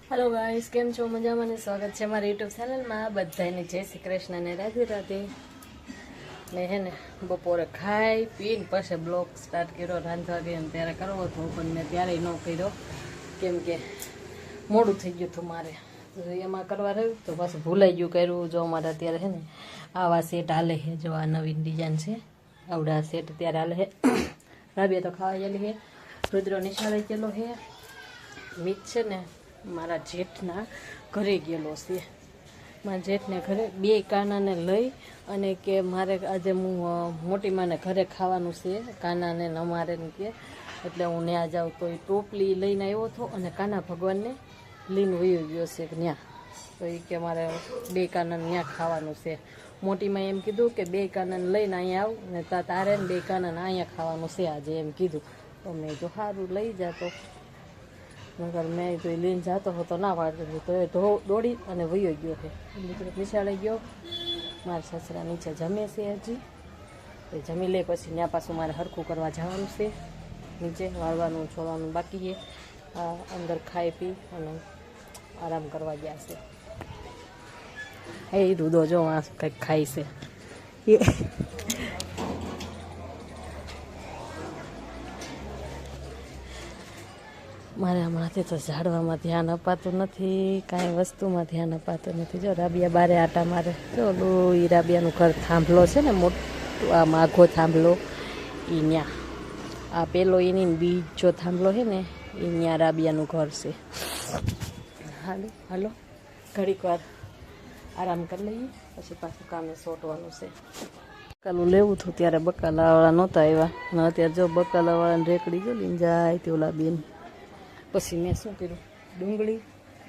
Hello guys केम छो मजामां ने स्वागत है हमारी यूट्यूब चैनल में बधाने जय श्री कृष्ण ने राधे राधे ने है ने बपोरे खाई पीने पछे ब्लॉग स्टार्ट करो रांधवा गई त्यारे करवो तो पण मैं त्यारे न कर्यो केम के मोडું થઈ ગયું હતું મારે તો એમાં કરવા રહ્યું તો પાછું ભૂલાઈ ગયું કર્યું જો અમારા અત્યારે છે ને આવા સેટ હાલે છે જો આ નવીન ડિઝાઇન છે આવડા સેટ અત્યારે હાલે છે રાબિયા તો ખાવા ગયેલી છે રુદ્ર નિશાળે ગયેલો છે મીત છે ને મારા જેઠના ઘરે ગયેલો છે મારા જેઠને ઘરે બે કાનાને લઈ અને કે મારે આજે હું મોટી માને ઘરે ખાવાનું છે કાનાને ન મારે ને કે એટલે હું ત્યાં જાઉં તો એ ટોપલી લઈને આવ્યો હતો અને કાના ભગવાનને લઈને વયો ગયો છે ત્યાં તો એ કે મારે બે કાનાને ત્યાં ખાવાનું છે મોટીમાં એમ કીધું કે બે કાનાને લઈને અહીંયા આવ ને તારે ને બે કાનાને અહીંયા ખાવાનું છે આજે એમ કીધું તો મેં જો સારું લઈ જાતો મગર મેં તો લઈને જતો હતો ના પાડતો તો એ દોડી અને વયો ગયો છે મિત્રો નિશાળે ગયો મારા સસરા નીચે જમે છે હજી એ જમી લે પછી ત્યાં પાછું મારે હરખું કરવા જવાનું છે નીચે વાળવાનું છોડવાનું બાકી છે અંદર ખાઈ પી અને આરામ કરવા ગયા છે એ દૂધો જો આ કંઈક ખાય છે મારે હમણાંથી તો ઝાડવામાં ધ્યાન અપાતું નથી કાંઈ વસ્તુમાં ધ્યાન અપાતું નથી જો રાબિયા બારે આટા મારે જો એ રાબિયાનું ઘર થાંભલો છે ને મોટો આ માઘો થાંભલો એ ત્યાં આ પેલો એની બીજો થાંભલો છે ને એ ત્યાં રાબિયાનું ઘર છે હાલો હાલો ઘડીક વાર આરામ કરી લઈએ પછી પાછું કામે સોટવાનું છે બકાલું લેવું હતું ત્યારે બકાલાવાળા નહોતા આવ્યા ને અત્યારે જો બકાલાવાળાને રેકડી જો લઈને જાય તે ઓલા બેન પછી મેં શું કર્યું ડુંગળી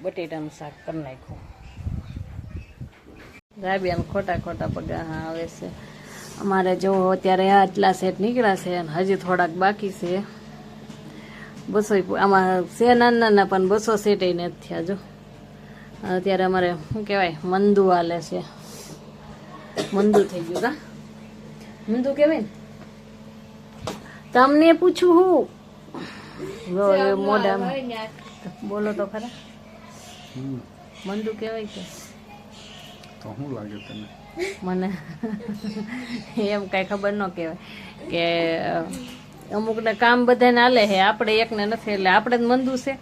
બટેટાનું શાક કરી નાખ્યું રાબિયાને ખોટા ખોટા પગા આવે છે અમારે જો અત્યારે આટલા સેટ નીકળ્યા છે અને હજી થોડાક બાકી છે 200 આમાં છે નાના પણ 200 સેટ નથી થયા જો અત્યારે અમારે શું કહેવાય મંદુ હાલે છે મંદુ થઈ ગયું કા મંદુ કહેવાય ને તમને પૂછું હું મોઢા બોલો તો ખરા મંદુ કહેવાય કે તો શું લાગે તને મને એમ કઈ ખબર ન કહેવાય કે અમુકને કામ બધાને હાલે છે આપણે એકને નથી એટલે આપણે જ મંદુ છે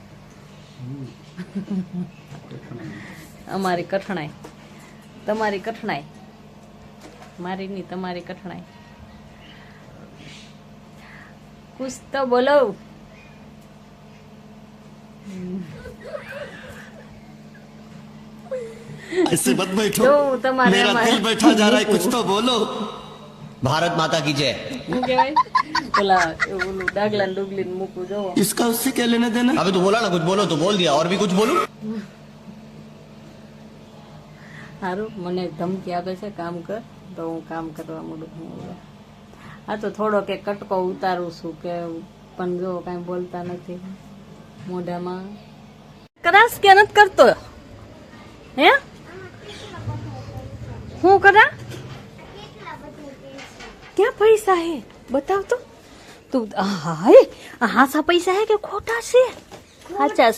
અમારી કઠણાઈ તમારી કઠણાઈ મારી નહીં તમારી કઠણાઈ કુછ તો બોલો ऐसे मत बैठो मेरा दिल बैठा जा रहा है कुछ तो बोलो भारत माता की जय ओला ओलू डागला डुगली मुकू जो इसका उससे क्या लेना देना अबे तू बोला ना कुछ बोलो तो बोल दिया और भी कुछ बोलूं हारू મને ધમકી આપે છે કામ કર તો હું કામ કરવા માંડું આ તો થોડો કે કટકો ઉતારું છું કે પણ જો કાંઈ બોલતા નથી મોઢામાં કરાસ કે નથી કરતો હે હું કરા ક્યાં પૈસા હે બતાવ તો તું હાય આ હાસા પૈસા હે કે ખોટા છે હાચા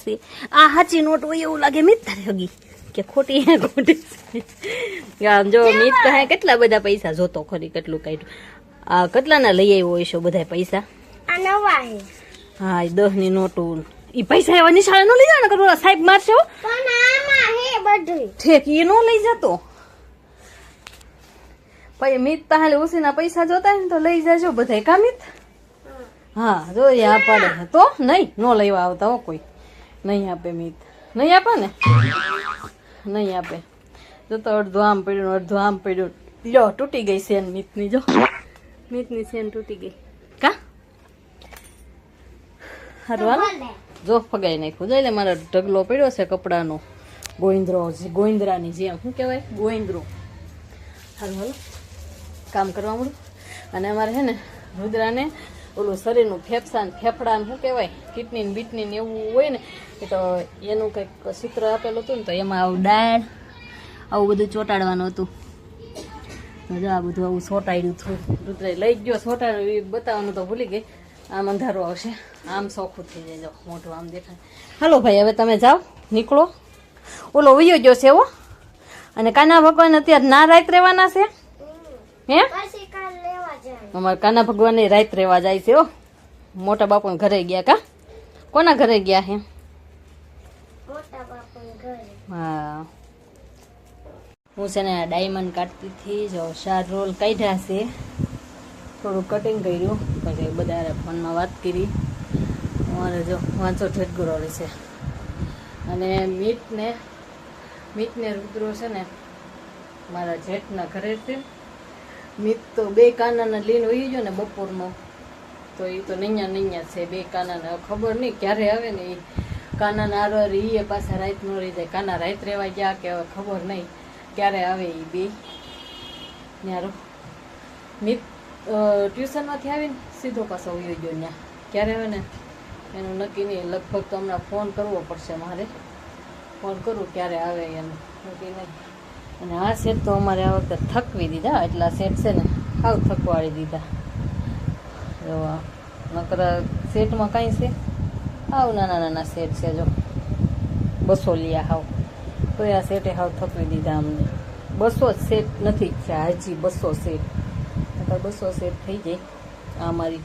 છે આ હાચી નોટ હોય એવું લાગે મિત તારે હગી કે ખોટી હે ખોટી જો મિત કહે કેટલા બધા પૈસા જોતો ખરી કેટલું કાઢ્યું આ કેટલાના લઈ આવ્યો હશો બધા પૈસા આ નવા હે હા 10 ની નોટો ઈ પૈસા એવા નિશાળે નો લઈ જાવ ને કે સાહેબ મારશે હો પણ આમાં હે બધું ઠેક એ નો લઈ જતો પછી મિત તાલે ઉસીના પૈસા જોતા ને તો લઈ જાજો બધાય કા મિત હા જો આ પડે તો નહીં નો લેવા આવતા હો કોઈ નહીં આપે મિત નહીં આપે ને નહીં આપે જો તો અડધું આમ પડ્યું લ્યો તૂટી ગઈ સેન મિતની જો મિતની સેન તૂટી ગઈ કા હરવાલ જો ફગાઈ નાખ્યું જોઈ લે મારો ઢગલો પડ્યો છે કપડાનો ગોઈંદ્રાની જેમ શું કહેવાય ગોઈંદ્રો હાલો હાલો કામ કરવા મળું અને અમારે છે ને રુદ્રાને ઓલું શરીરનું ફેફડાને શું કહેવાય કિડની બીટની ને એવું હોય ને એ તો એનું કંઈક સૂત્ર આપેલું હતું ને તો એમાં આવું દાળ આવું બધું ચોંટાડવાનું હતું જો આ બધું આવું ચોંટાડ્યું હતું રુદ્રે લઈ ગયો ચોંટાડ્યું એ બતાવવાનું તો ભૂલી ગઈ આમ અંધારો આવશે આમ ચોખ્ખું થઈ જાય જો મોઢું આમ દેખાય હાલો ભાઈ હવે તમે જાઓ નીકળો. ઓલો વયો ગયો છે એવો. અને કાના ભગવાન અત્યારે ના રાત રહેવાના છે હે? પછી કાલ લેવા જાય. અમારા કાના ભગવાન રાત રહેવા જાય છે હો. મોટા બાપુ ઘરે ગયા કા? કોના ઘરે ગયા હે? મોટા બાપુને ઘરે. હા, હું છે ને ડાયમંડ કાઢતી હતી. જો 4 રોલ કાઢ્યા છે, થોડું કટિંગ કર્યું, પછી બધા ફોનમાં વાત કરી. મારે જો વાંચો ઠેટગું રોલે છે. અને મીતને રુદ્રો છે ને મારા જેઠના ઘરે છે. મીત તો 2 કાનાને લઈને વહી ગયો ને બપોરનો, તો એ તો નૈયા છે 2 કાનાને. ખબર નહીં ક્યારે આવે ને એ કાનાના આરો એ પાછા રાત ન રહી જાય. કાના રાત રહેવા ગયા કે હવે ખબર નહીં ક્યારે આવે એ 2 ન્યારો. મિત ટ્યુશનમાંથી આવીને સીધો પાછો વયો ગયો ત્યાં. ક્યારે આવે ને એનું નક્કી નહીં. લગભગ તો હમણાં ફોન કરવો પડશે મારે. ફોન કરું ક્યારે આવે એનું નક્કી નહીં. અને આ સેટ તો અમારે આ વખતે થકવી દીધા. એટલા સેટ છે ને હાવ થકવાડી દીધા. નકર સેટમાં કાંઈ છે હાવ નાના સેટ છે. જો 200 લ્યા હાવ, તો આ સેટે હાવ થકવી દીધા અમને. 200 સેટ નથી થયા હજી, 200 સેટ. નકર 200 સેટ થઈ જાય આ અમારી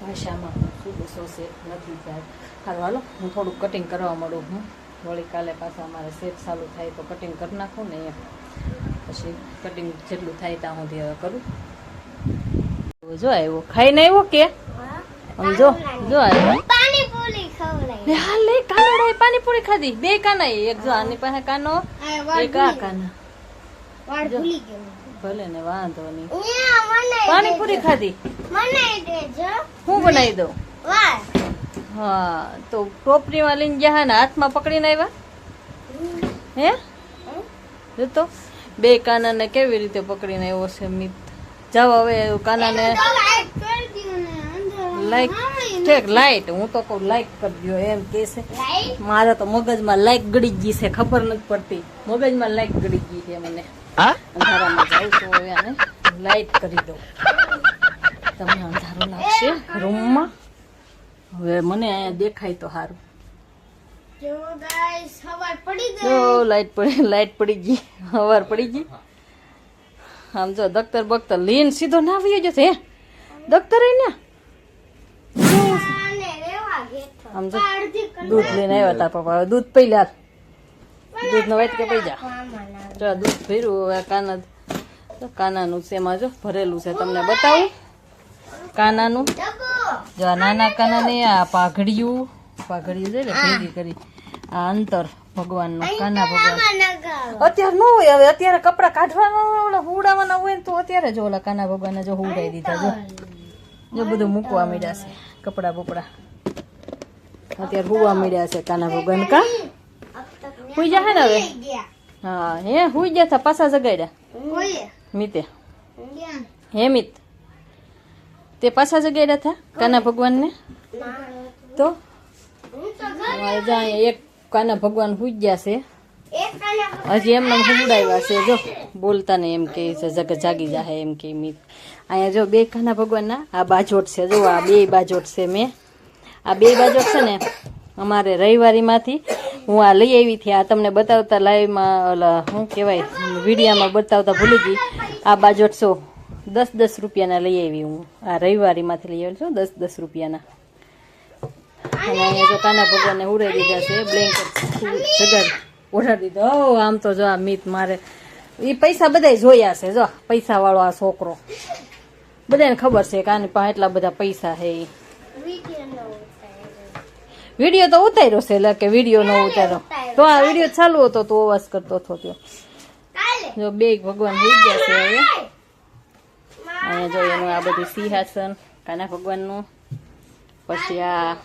ભાષામાં. શું 200 સેટ નથી થયા. હારું હાલો, હું થોડુંક કટિંગ કરવા માંડું. હું વળી કાલે પાછા અમારે સેટ ચાલુ થાય તો કટિંગ કરી નાખું ને એમ. પછી કટિંગ જેટલું થાય ત્યાં સુધી હવે કરું. જો આવ્યો, ખાઈને આવ્યો કે આમ જો આવ્યો. પાણીપુરી ખવડાવી. હાલ લે, કાનોડાએ પાણીપુરી ખાધી. 2 કાના, એક જો આની પાસે કાનો, એક આ કાના. વાળ ભૂલી ગયો. ભલે ને વાંધો નહીં. ન્યા મને પાણીપુરી ખાધી. મને દેજો. હું બનાવી દઉં. વાળ. હા, તો ટોપરીમાં લઈને ગયા ને હાથમાં પકડીને આવ્યા હે? જો તો 2 કાનાને કેવી રીતે પકડીને આવ્યો છે મિત. જાઓ હવે કાનાને લાઈટ કરી દીધું ને અંદર. લાઈક ઠેક લાઈટ. હું તો કહું લાઈક કરજો એમ કે છે. લાઈટ. મારે તો મગજમાં લાઈક ગળી ગઈ છે, ખબર નથી પડતી. મગજમાં લાઈટ ગળી ગઈ છે મને. અંધારામાં જાઉં તો હવે આને લાઈટ કરી દઉં. તમને અંધારું લાગશે રૂમમાં. હવે મને અહીંયા દેખાય તો સારું. જો ગાઈસ સવાર પડી ગઈ. જો લાઈટ પડી ગઈ, હવાર પડી ગઈ. આમ જો દખ્તર બખ્તર લીન સીધો ના આવી જશે હે દખ્તર ને. આને રેવા ગેતો. આમ જો અડધી કલાક દૂધ લઈને આવ્યા તા પપ્પા. હવે દૂધ પી લે. દૂધ નો વાઈટ કે પી જા. મામા જો દૂધ ભર્યું. હવે કાનાનું છે એમાં જો ભરેલું છે. તમને બતાવું કાનાનું. ડબ્બો. જો આ નાના કાનાને આ પાઘડિયું છે ને ભેગી કરી. આ અંતર ભગવાનનું, કાના ભગવાન. મામા નગાવ. અત્યારે ન હોય. હવે અત્યારે કપડા કાઢવાના ઓલા હુડાવાના હોય ને તો અત્યારે જો ઓલા કાના ભગવાનને જો હુડાઈ દીધા. જો બધું મૂકવા મળ્યા છે કપડા બપડા. અત્યારે હુવા મળ્યા છે કાના ભગવાન. કા હુઈ જાય ને હવે. ગયા. હા હે હુઈ ગયા તા પાછા જગાડ્યા ઓય. મિતે. ગયા. હે મિત તે પાછા જગાડ્યા હતા કાના ભગવાનને. તો હું તો અમારે જ્યાં એક કાના ભગવાન હુઈ ગયા છે. એક કાના હજી એમને હુડાવ્યા છે. જો બોલતા ને એમ કે છે જગ જાગી જાય એમ કે મિત. અહીંયા જો 2 કાના ભગવાનના આ બાજોટ છે. જો આ 2 બાજોટ છે. મેં આ 2 બાજોટ છે ને અમારે રવિવારીમાંથી હું આ લઈ આવી હતી. આ તમને બતાવતા લાઈવમાં ઓલા શું કહેવાય વિડીયામાં બતાવતા ભૂલી ગઈ. આ બાજોટ છો 10-10 રૂપિયાના લઈ આવી હું. આ રવિવારીમાંથી લઈ આવી છું 10-10 રૂપિયાના. અને અહીંયા જો કાના ભગવાનને ઉડાઈ દીધા છે. બ્લેન્કેટ જગાડ ઓઢાડી દીધો. આમ તો જો આ મિત મારે એ પૈસા બધા જોયા છે. જો પૈસા વાળો આ છોકરો, બધાને ખબર છે કે આની પાસે એટલા બધા પૈસા છે. વિડીયો તો ઉતાર્યો છે એટલે કે વિડીયો નો ઉતાર્યો તો આ વિડીયો ચાલુ હતો તો અવાજ કરતો હતો ત્યો. જો 2 ભગવાન થઈ ગયા છે હવે. અહીંયા જો એનું આ બધું સિંહાસન કાના ભગવાનનું. પછી આ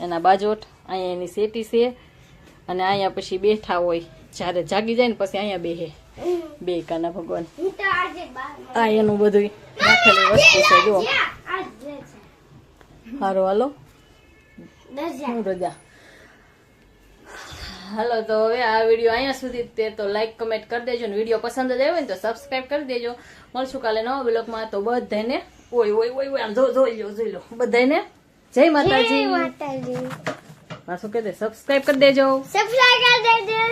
એના બાજોટ. અહીંયા એની સેટી છે. અને અહીંયા પછી બેઠા હોય જ્યારે જાગી જાય ને પછી અહીંયા બેહે 2 કાના ભગવાન. હું તો આજે બહાર આ એનું બધું રાખેલી વસ્તુ છે. જો આજ છે. હારો હાલો દરજા. હું રજા. હાલો તો હવે આ વિડીયો અહીંયા સુધી. તે તો લાઈક કમેન્ટ કરી દેજો ને વિડીયો પસંદ જ આવ્યો હોય ને તો સબસ્ક્રાઇબ કરી દેજો. મળશું કાલે નવા બ્લોગમાં. તો બધાને ઓય આમ જોઈ લો બધાને જય માતાજી. માતાજી. પાછું કહી દે સબસ્ક્રાઇબ કરી દેજો સબસ્ક્રાઇબ કરી દેજો